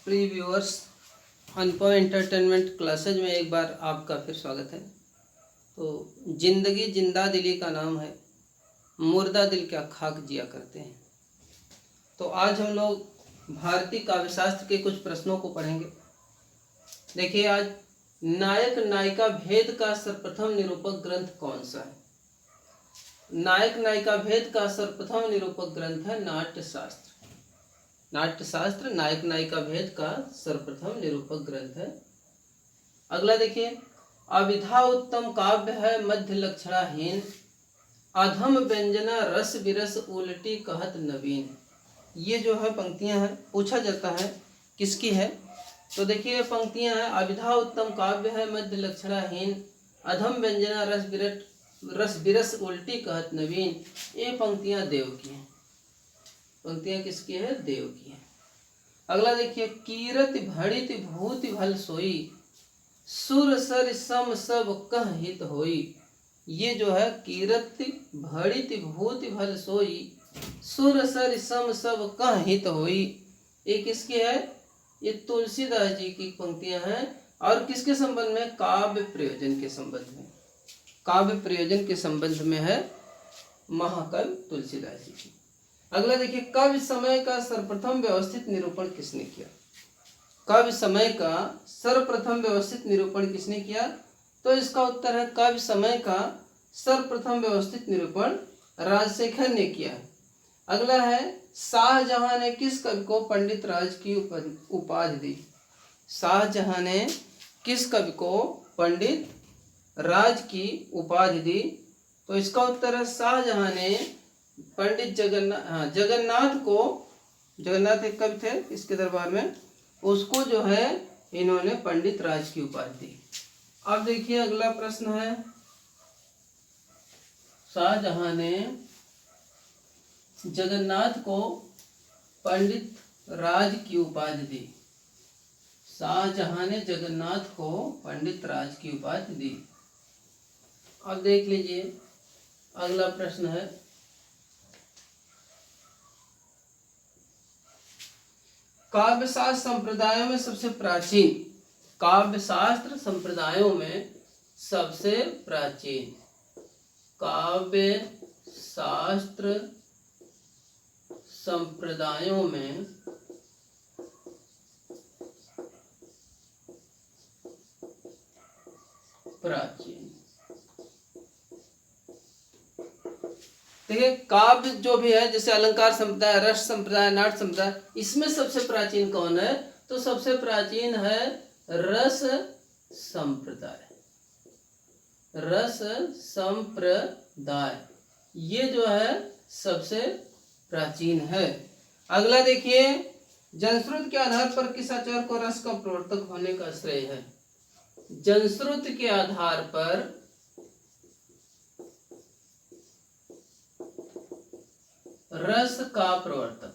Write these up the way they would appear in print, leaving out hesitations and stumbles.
प्रिय viewers, अनपॉ entertainment classes में एक बार आपका फिर स्वागत है। तो जिंदगी जिंदा दिली का नाम है, मुर्दा दिल क्या खाक जिया करते हैं। तो आज हम लोग भारतीय काव्यशास्त्र के कुछ प्रश्नों को पढ़ेंगे। देखिए, आज नायक नायिका भेद का सर्वप्रथम निरूपक ग्रंथ कौन सा है? नायक नायिका भेद का सर्वप्रथम निरूपक ग्रंथ है नाट्यशास्त्र। नाट्यशास्त्र नायक नायिका भेद का सर्वप्रथम निरूपक ग्रंथ है। अगला देखिए, अविधा उत्तम काव्य है मध्य लक्षणाहीन, अधम व्यंजना रस विरस उल्टी कहत नवीन। ये जो है पंक्तियां हैं, पूछा जाता है किसकी है। तो देखिए पंक्तियां हैं, अविधा उत्तम काव्य है मध्य लक्षणाहीन, अधम व्यंजना रस विरस उल्टी कहत नवीन। ये पंक्तियां देव की हैं। पंक्तियां किसकी है? देव की है। अगला देखिए, कीरति भड़ित भूति भल सोई, सुर सर सम सब कह हित होई। ये जो है कीरति भड़ित भूति भल सोई, सुर सर सम सब कह हित होई। ये किसकी है? ये तुलसीदास जी की पंक्तियां हैं। और किसके संबंध में? काव्य प्रयोजन के संबंध में। काव्य प्रयोजन के संबंध में है महाकवि तुलसीदास जी की। अगला देखिए, काव्य समय का सर्वप्रथम व्यवस्थित निरूपण किसने किया? काव्य समय का सर्वप्रथम व्यवस्थित निरूपण किसने किया? तो इसका उत्तर है काव्य समय का सर्वप्रथम व्यवस्थित निरूपण राजशेखर ने किया। अगला है, शाहजहां ने किस कवि को पंडित राज की उपाधि दी? शाहजहां ने किस कवि को पंडित राज की उपाधि दी? तो इसका उत्तर है शाहजहां ने पंडित जगन्नाथ को, जगन्नाथ एक कवि थे इसके दरबार में, उसको जो है इन्होंने पंडित राज की उपाधि दी। अब देखिए अगला प्रश्न है, शाहजहां ने जगन्नाथ को पंडित राज की उपाधि दी। शाहजहां ने जगन्नाथ को पंडित राज की उपाधि दी। अब देख लीजिए अगला प्रश्न है, काव्यशास्त्र संप्रदायों में सबसे प्राचीन, काव्यशास्त्र संप्रदायों में सबसे प्राचीन, काव्य शास्त्र संप्रदायों में प्राचीन। देखिए, काव्य जो भी है, जैसे अलंकार संप्रदाय, रस संप्रदाय, नाट्य संप्रदाय, इसमें सबसे प्राचीन कौन है? तो सबसे प्राचीन है रस संप्रदाय। रस संप्रदाय ये जो है सबसे प्राचीन है। अगला देखिए, जनश्रुति के आधार पर किस आचार्य को रस का प्रवर्तक होने का श्रेय है? जनश्रुति के आधार पर रस का प्रवर्तक,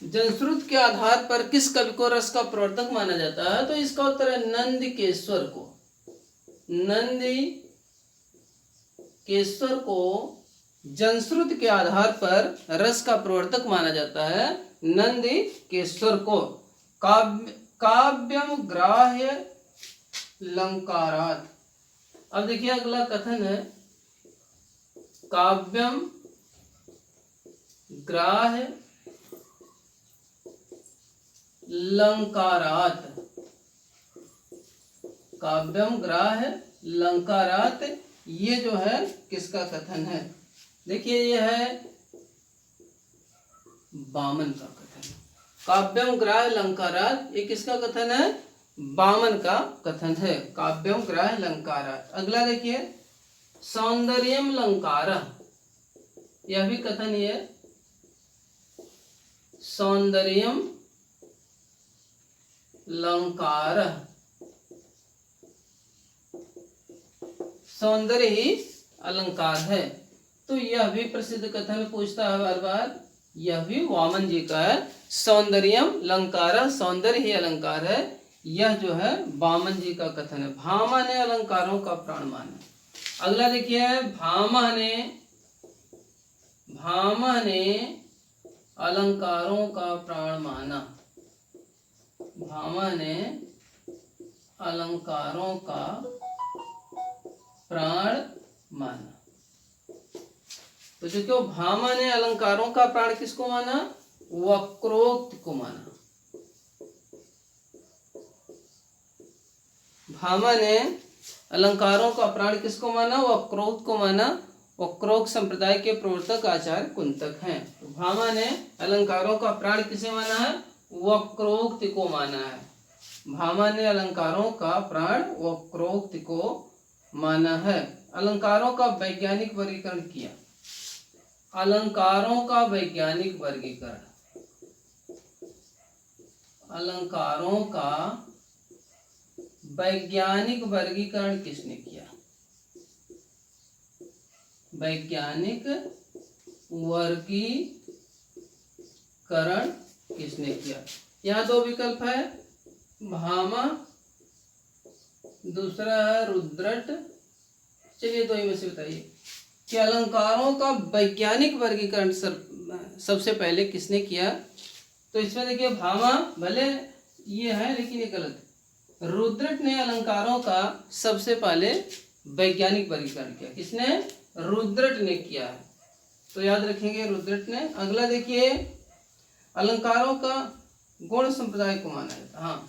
जनश्रुति के आधार पर किस कवि को रस का प्रवर्तक माना जाता है? तो इसका उत्तर है नंदिकेश्वर को। नंदिकेश्वर को जनश्रुति के आधार पर रस का प्रवर्तक माना जाता है, नंदिकेश्वर को। काव्यम ग्राह्य लंकारात्। अब देखिए अगला कथन है, काव्यम ग्राह्य लंकारात्। काव्यम ग्राह्य लंकारात् ये जो है किसका कथन है? देखिए ये है वामन का कथन। काव्यम ग्राह्य लंकारात् ये किसका कथन है? वामन का कथन है, काव्यम ग्राह्य लंकारात्। अगला देखिए, सौंदर्यम लंकारः, यह भी कथन ही है, सौंदर्यम लंकारः। सौंदर्य ही अलंकार है। तो यह भी प्रसिद्ध कथन पूछता है बार बार, यह भी वामन जी का है, सौंदर्यम लंकारः, सौंदर्य ही अलंकार है। यह जो है वामन जी का कथन है। भामा ने अलंकारों का प्राण माना। अगला देखिए, भामा ने भामा ने अलंकारों का प्राण माना। भामा ने अलंकारों का प्राण माना। तो देखो, भामा ने अलंकारों का प्राण किसको माना? वक्रोक्त को माना। भामा ने अलंकारों का प्राण किसको माना? वक्रोक्त को माना। वक्रोक्त संप्रदाय के प्रवर्तक आचार्य कुंतक हैं। तो भामा ने अलंकारों का प्राण किसे माना है? वक्रोक्त को माना है। भामा ने अलंकारों का प्राण वक्रोक्त को माना है। अलंकारों का वैज्ञानिक वर्गीकरण किया। अलंकारों का वैज्ञानिक वर्गीकरण, अलंकारों का वैज्ञानिक वर्गीकरण किसने किया? वैज्ञानिक वर्गीकरण किसने किया? यहाँ दो विकल्प है, भामा, दूसरा है रुद्रट। चलिए दो ही में से बताइए कि अलंकारों का वैज्ञानिक वर्गीकरण सबसे पहले किसने किया? तो इसमें देखिए, भामा भले ये है लेकिन ये गलत है। रुद्रट ने अलंकारों का सबसे पहले वैज्ञानिक वर्गीकरण किया। किसने? रुद्रट ने किया है। तो याद रखेंगे रुद्रट ने। अगला देखिए, अलंकारों का गुण संप्रदाय को माना जाता है। हाँ,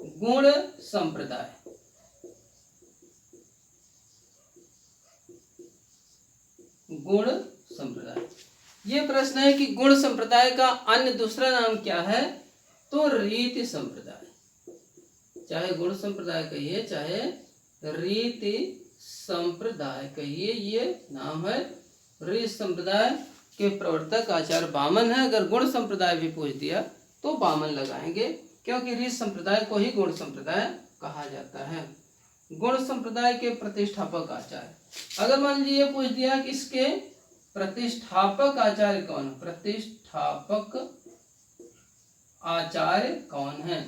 गुण संप्रदाय। गुण संप्रदाय। ये प्रश्न है कि गुण संप्रदाय का अन्य दूसरा नाम क्या है? तो रीति संप्रदाय। चाहे गुण संप्रदाय कहिए चाहे रीति संप्रदाय कहिए, ये नाम है। रीति संप्रदाय के प्रवर्तक आचार्य वामन है। अगर गुण संप्रदाय भी पूछ दिया तो वामन लगाएंगे, क्योंकि रीति संप्रदाय को ही गुण संप्रदाय कहा जाता है। गुण संप्रदाय के प्रतिष्ठापक आचार्य, अगर मान लीजिए ये पूछ दिया कि इसके प्रतिष्ठापक आचार्य कौन? प्रतिष्ठापक आचार्य कौन है?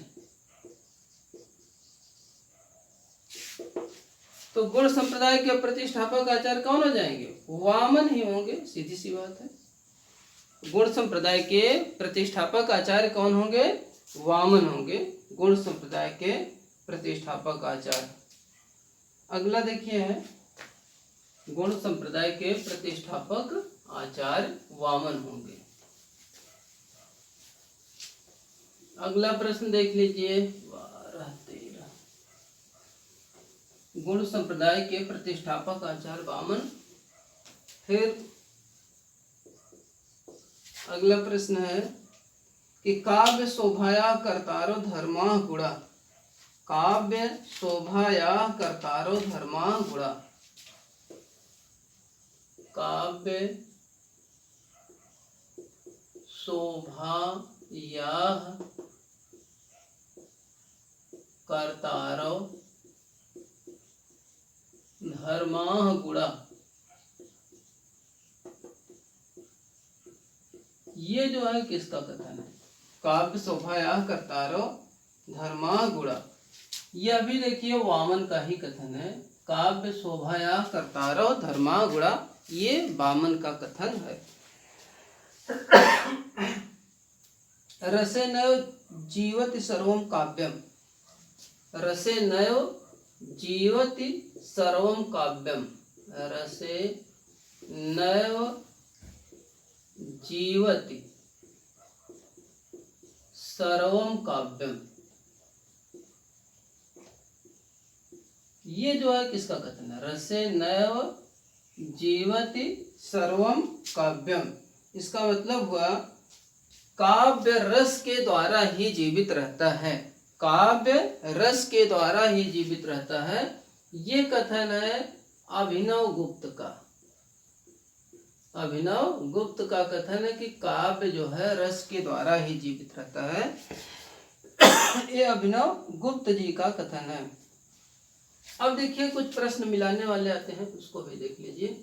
तो गुण संप्रदाय के प्रतिष्ठापक आचार्य कौन हो जाएंगे? वामन ही होंगे, सीधी सी बात है। गुण संप्रदाय के प्रतिष्ठापक आचार्य कौन होंगे? वामन होंगे, गुण संप्रदाय के प्रतिष्ठापक आचार्य। अगला देखिए है, गुण संप्रदाय के प्रतिष्ठापक आचार्य वामन होंगे। अगला प्रश्न देख लीजिए, 12-13। गुण संप्रदाय के प्रतिष्ठापक आचार्य वामन। फिर अगला प्रश्न है कि काव्य शोभाया कर्तारो धर्मा गुणा। काव्य शोभाया कर्तारो धर्मा गुणा। काव्य शोभाया कर्तारो धर्मा गुणा। ये जो है किसका कथन है? काव्य शोभाया कर्तारो धर्मा गुणा। यह भी देखिए वामन का ही कथन है। काव्य शोभाया कर्तारो धर्मा गुणा, ये वामन का कथन है। रसे नैव जीवति सर्वं काव्यम। रसे नैव जीवति सर्वं काव्यम। रसे नैव जीवति सर्वं काव्यम। ये जो है किसका कथन है? रसे नैव जीवति सर्वं काव्यम। इसका मतलब हुआ काव्य रस के द्वारा ही जीवित रहता है। काव्य रस के द्वारा ही जीवित रहता है। ये कथन है अभिनव गुप्त का। अभिनव गुप्त का कथन है कि काव्य जो है रस के द्वारा ही जीवित रहता है। ये अभिनव गुप्त जी का कथन है। अब देखिए कुछ प्रश्न मिलाने वाले आते हैं, उसको भी देख लीजिए।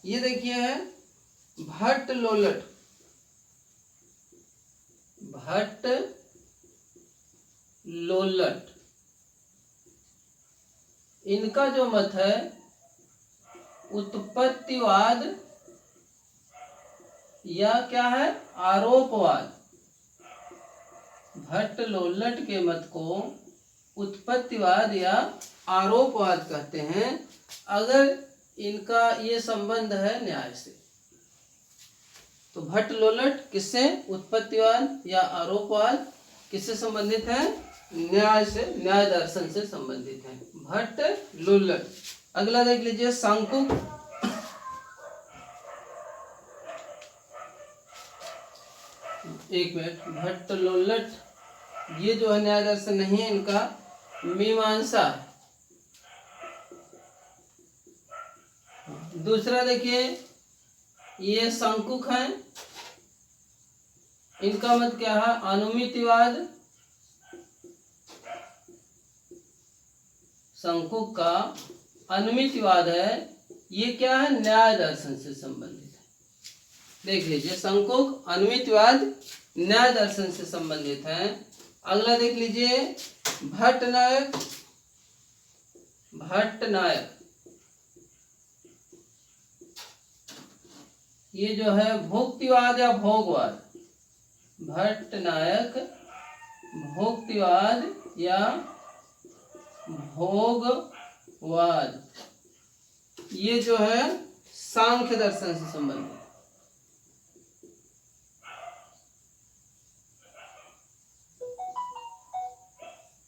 ये देखिए है भट्ट लोलट। भट्ट लोलट, इनका जो मत है उत्पत्तिवाद या क्या है, आरोपवाद। भट्ट लोल्लट के मत को उत्पत्तिवाद या आरोपवाद कहते हैं अगर इनका ये संबंध है न्याय से। तो भट्ट लोल्लट किससे, उत्पत्तिवाद या आरोपवाद किससे संबंधित है, न्याय से, न्याय दर्शन से संबंधित है भट्ट लोल्लट। अगला देख लीजिए सांकुक। एक मिनट, भट्ट लोल्लट ये जो है न्याय दर्शन नहीं है, इनका मीमांसा है। दूसरा देखिए ये सांकुक है, इनका मत क्या है, अनुमितिवाद। सांकुक का अनुमितिवाद है, ये क्या है, न्याय दर्शन से संबंधित है। देख लीजिए सांकुक अनुमितिवाद न्याय दर्शन से संबंधित है। अगला देख लीजिए भट्टनायक। भट्टनायक ये जो है भुक्तिवाद या भोगवाद। भट्टनायक भुक्तिवाद या भोगवाद, ये जो है सांख्य दर्शन से संबंधित।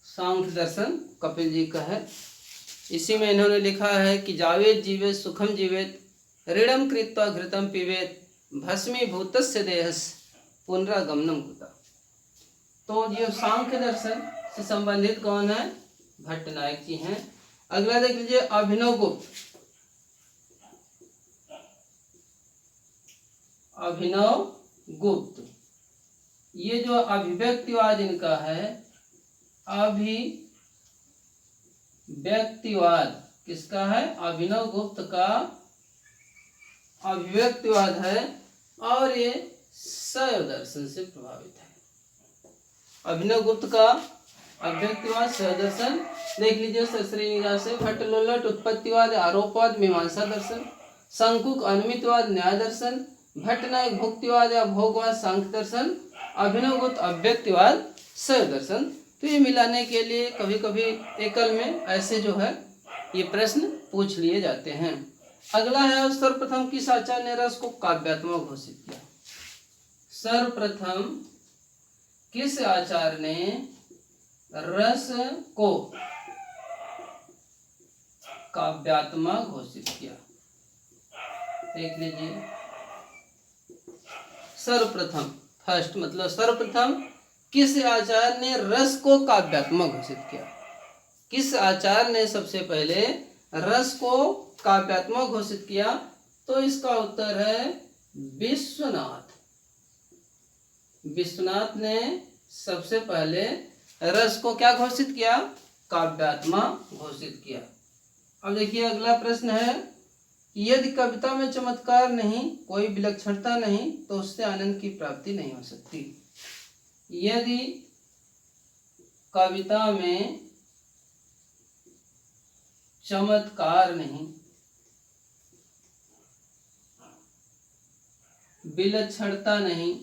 सांख्य दर्शन कपिल जी का है। इसी में इन्होंने लिखा है कि जावेद जीवेत सुखम जीवेत ऋणम कृत्वा घृतम पिबेत भस्मीभूतस्य देहस्य पुनरागमनम कृता। तो ये सांख्य दर्शन से संबंधित कौन है, भट्टनायक जी हैं। अगला देख लीजिए अभिनवगुप्त। अभिनवगुप्त ये जो अभिव्यक्तिवाद इनका है, अभिव्यक्तिवाद किसका है, अभिनवगुप्त का अभिव्यक्तिवाद है और ये शैव दर्शन से प्रभावित है। अभिनवगुप्त का अभिव्यक्तिवाद शैव दर्शन। देख लीजिए श्रीनिवास से भट्ट लोल्लट उत्पत्तिवाद आरोपवाद मीमांसा दर्शन, सांकुक अनुमितवाद न्याय दर्शन, भट्टनायक भुक्तिवाद या भोगवाद सांख्य दर्शन, अभिनवगुप्त अव्यक्तिवाद शैव दर्शन। तो ये मिलाने के लिए कभी कभी एकल में ऐसे जो है ये प्रश्न पूछ लिए जाते हैं। अगला है सर्वप्रथम किस आचार्य ने रस को काव्यात्मक घोषित किया। सर्वप्रथम किस आचार्य ने रस को काव्यात्मक घोषित किया, देख लीजिए। सर्वप्रथम फर्स्ट मतलब सर्वप्रथम किस आचार्य ने रस को काव्यात्मक घोषित किया। किस आचार्य ने सबसे पहले रस को काव्यात्मक घोषित किया, तो इसका उत्तर है विश्वनाथ। विश्वनाथ ने सबसे पहले रस को क्या घोषित किया, काव्यात्मक घोषित किया। अब देखिए अगला प्रश्न है, यदि कविता में चमत्कार नहीं, कोई विलक्षणता नहीं, तो उससे आनंद की प्राप्ति नहीं हो सकती। यदि कविता में चमत्कार नहीं, विलक्षणता नहीं,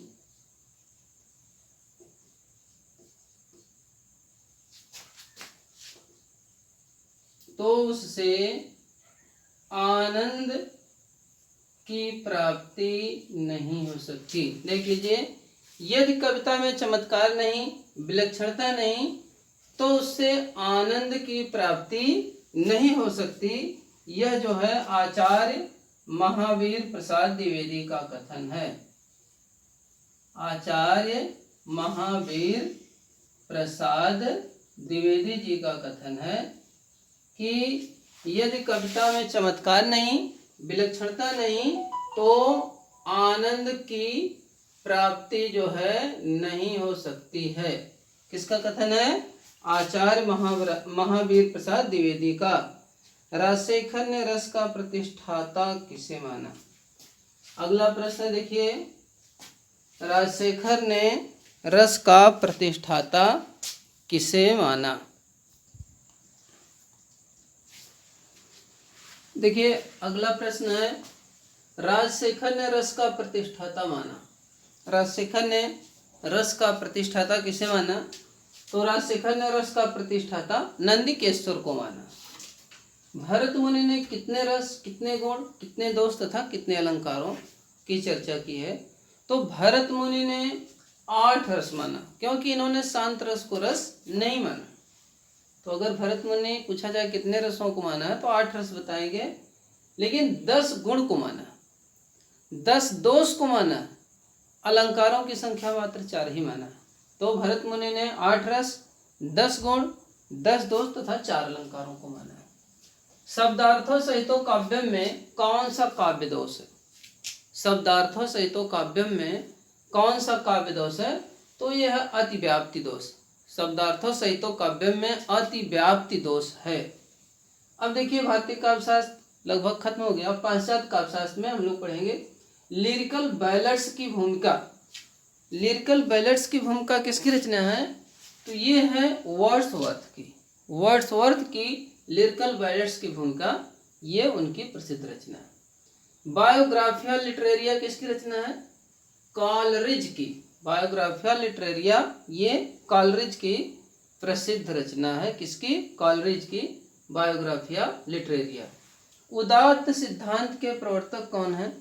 तो उससे आनंद की प्राप्ति नहीं हो सकती। देख लीजिए, यदि कविता में चमत्कार नहीं, विलक्षणता नहीं, तो उससे आनंद की प्राप्ति नहीं हो सकती। यह जो है आचार्य महावीर प्रसाद द्विवेदी का कथन है। आचार्य महावीर प्रसाद द्विवेदी जी का कथन है कि यदि कविता में चमत्कार नहीं, विलक्षणता नहीं, तो आनंद की प्राप्ति जो है नहीं हो सकती है। किसका कथन है, आचार्य महावीर प्रसाद द्विवेदी का। राजशेखर ने रस का प्रतिष्ठाता किसे माना। अगला प्रश्न देखिए, राजशेखर ने रस का प्रतिष्ठाता किसे माना। देखिए अगला प्रश्न है, राजशेखर ने रस का प्रतिष्ठाता माना। राजशेखर ने रस का प्रतिष्ठाता किसे माना? तो राजशेखर ने रस का प्रतिष्ठाता नंदिकेश्वर को माना। भरत मुनि ने कितने रस, कितने गुण, कितने दोष तथा कितने अलंकारों की चर्चा की है? तो भरत मुनि ने 8 रस माना, क्योंकि इन्होंने शांत रस को रस नहीं माना। तो अगर भरत मुनि पूछा जाए कितने रसों को माना है तो 8 रस बताएंगे, लेकिन 10 गुण को माना, 10 दोष को माना, अलंकारों की संख्या मात्र 4 ही माना। तो भरत मुनि ने 8 रस, 10 गुण, 10 दोष तथा 4 अलंकारों को माना है। शब्दार्थों सहितो काव्यम में कौन सा काव्य दोष है? शब्दार्थों सहितो काव्यम में कौन सा काव्य दोष है? तो यह अतिव्याप्ति दोष। शब्दार्थों सहितो काव्यम में अतिव्याप्ति दोष है। अब देखिए भारतीय काव्यशास्त्र लगभग खत्म हो गया। अब पाश्चात्य काव्यशास्त्र में हम लोग पढ़ेंगे लिरिकल बैलेट्स की भूमिका। लिरिकल बैलेट्स की भूमिका किसकी रचना है? तो ये है वर्ड्सवर्थ की। वर्ड्सवर्थ की लिरिकल बैलेट्स की भूमिका, ये उनकी प्रसिद्ध रचना है। बायोग्राफिया लिटरेरिया किसकी रचना है? कॉलरिज की। बायोग्राफिया लिटरेरिया ये कॉलरिज की प्रसिद्ध रचना है। किसकी? कॉलरिज की बायोग्राफिया लिटरेरिया। उदात्त सिद्धांत के प्रवर्तक कौन है?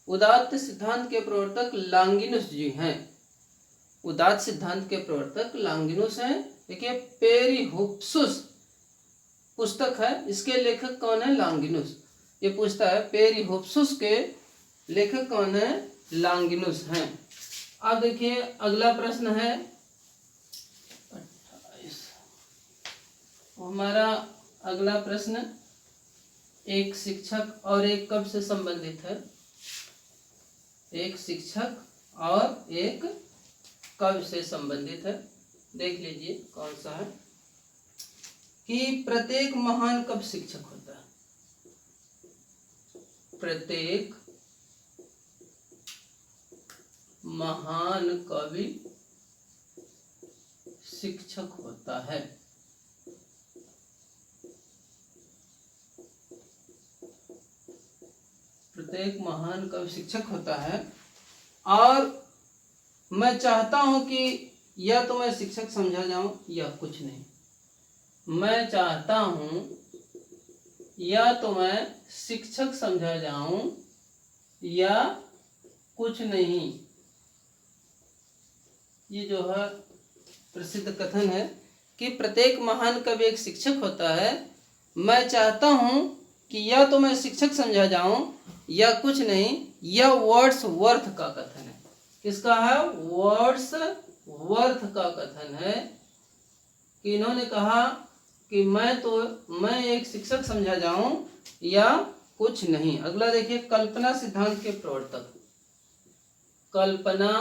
उदात्त सिद्धांत के प्रवर्तक लॉन्गिनुस जी हैं। उदात्त सिद्धांत के प्रवर्तक लॉन्गिनुस हैं। देखिए पेरिहुप्सुस पुस्तक है, इसके लेखक कौन है? लॉन्गिनुस। ये पूछता है पेरिहुप्सुस के लेखक कौन है? लॉन्गिनुस हैं। अब देखिए अगला प्रश्न है 28। हमारा अगला प्रश्न एक शिक्षक और एक कब से संबंधित है? एक शिक्षक और एक कब से संबंधित है। देख लीजिए कौन सा है कि प्रत्येक महान कब शिक्षक होता है? प्रत्येक महान कवि शिक्षक होता है। प्रत्येक महान कवि शिक्षक होता है। और मैं चाहता हूं कि या तो मैं शिक्षक समझा जाऊं या कुछ नहीं। मैं चाहता हूं या तो मैं शिक्षक समझा जाऊं या कुछ नहीं। ये जो है प्रसिद्ध कथन है कि प्रत्येक महान कवि एक शिक्षक होता है। मैं चाहता हूं कि या तो मैं शिक्षक समझा जाऊं या कुछ नहीं। यह वर्ड्सवर्थ का कथन है। किसका है? वर्ड्सवर्थ का कथन है कि इन्होंने कहा कि मैं एक शिक्षक समझा जाऊं या कुछ नहीं। अगला देखिए कल्पना सिद्धांत के प्रवर्तक। कल्पना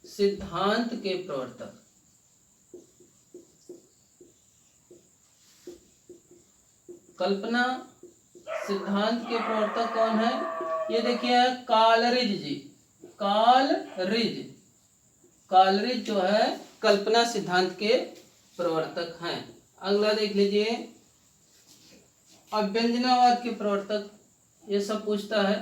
सिद्धांत के प्रवर्तक। कल्पना सिद्धांत के प्रवर्तक कौन है? ये देखिए कॉलरिज जी। कॉलरिज जो है कल्पना सिद्धांत के प्रवर्तक हैं। अगला देख लीजिए अभ्यंजनावाद के प्रवर्तक। ये सब पूछता है।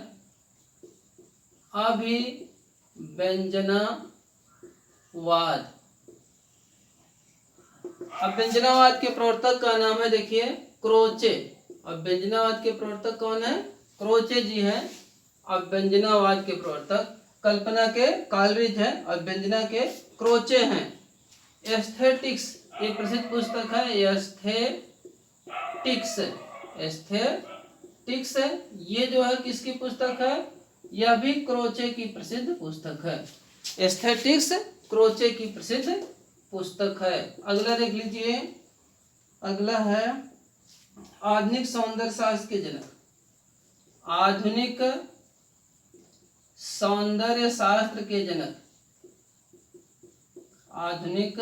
अभ्यंजनावाद के प्रवर्तक का नाम है देखिए क्रोचे। अभ्यंजनावाद के प्रवर्तक कौन है? क्रोचे जी हैं अभ्यंजनावाद के प्रवर्तक। कल्पना के कॉलरिज है, अभ्यंजना के क्रोचे हैं। एस्थेटिक्स एक प्रसिद्ध पुस्तक है। एस्थेटिक्स ये जो है किसकी पुस्तक है? यह भी क्रोचे की प्रसिद्ध पुस्तक है। एस्थेटिक्स क्रोचे की प्रसिद्ध पुस्तक है। अगला देख लीजिए। अगला है आधुनिक सौंदर्य शास्त्र के जनक। आधुनिक सौंदर्य शास्त्र के जनक। आधुनिक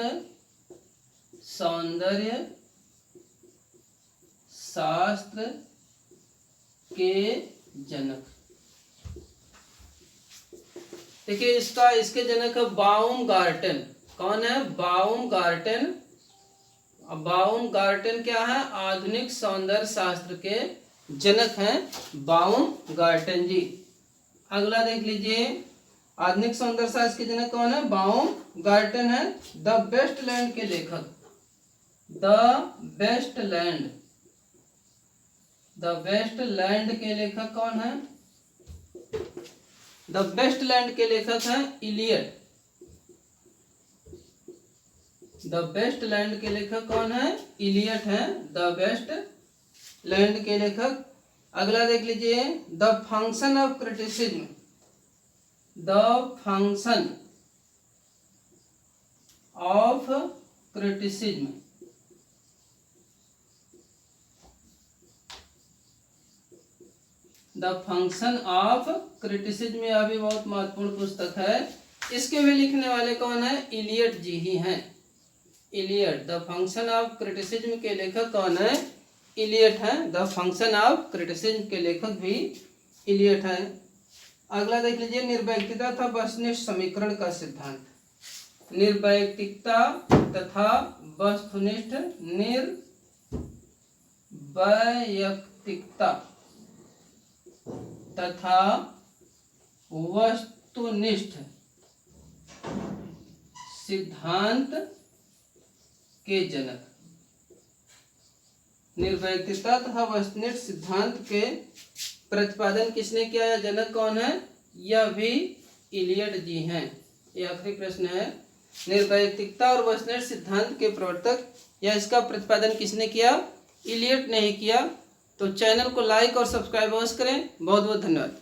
सौंदर्य शास्त्र के जनक। देखिए इसके जनक है बाउमगार्टन। कौन है? बाउमगार्टन। बाउमगार्टन क्या है? आधुनिक सौंदर्य शास्त्र के जनक हैं बाउमगार्टन जी। अगला देख लीजिए, आधुनिक सौंदर्य शास्त्र के जनक कौन है? बाउमगार्टन है। द बेस्ट लैंड के लेखक, the best land, the best land के लेखक कौन है? द बेस्ट लैंड के लेखक हैं इलियट। द बेस्ट लैंड के लेखक कौन है? इलियट हैं द बेस्ट लैंड के लेखक। अगला देख लीजिए, the function of criticism, the function of criticism, the function of criticism, यह भी बहुत महत्वपूर्ण पुस्तक है। इसके भी लिखने वाले कौन है? इलियट जी ही हैं। Eliot, the function of criticism के लेखक कौन है? इलियट हैं। द फंक्शन ऑफ क्रिटिसिज्म के लेखक भी इलियट हैं। अगला देख लीजिए, निर्वैयक्तिकता तथा वस्तुनिष्ठ समीकरण का सिद्धांत। निर्वैयक्तिकता तथा वस्तुनिष्ठ, निर्वैयक्तिकता तथा वस्तुनिष्ठ सिद्धांत के जनक। निर्वैयक्तिकता तथा वस्तुनिष्ठ सिद्धांत के प्रतिपादन किसने किया या जनक कौन है? यह भी इलियट जी हैं। यह आखिरी प्रश्न है, निर्वैयक्तिकता और वस्तुनिष्ठ सिद्धांत के प्रवर्तक या इसका प्रतिपादन किसने किया? इलियट ने ही किया। तो चैनल को लाइक और सब्सक्राइब अवश्य करें। बहुत बहुत धन्यवाद।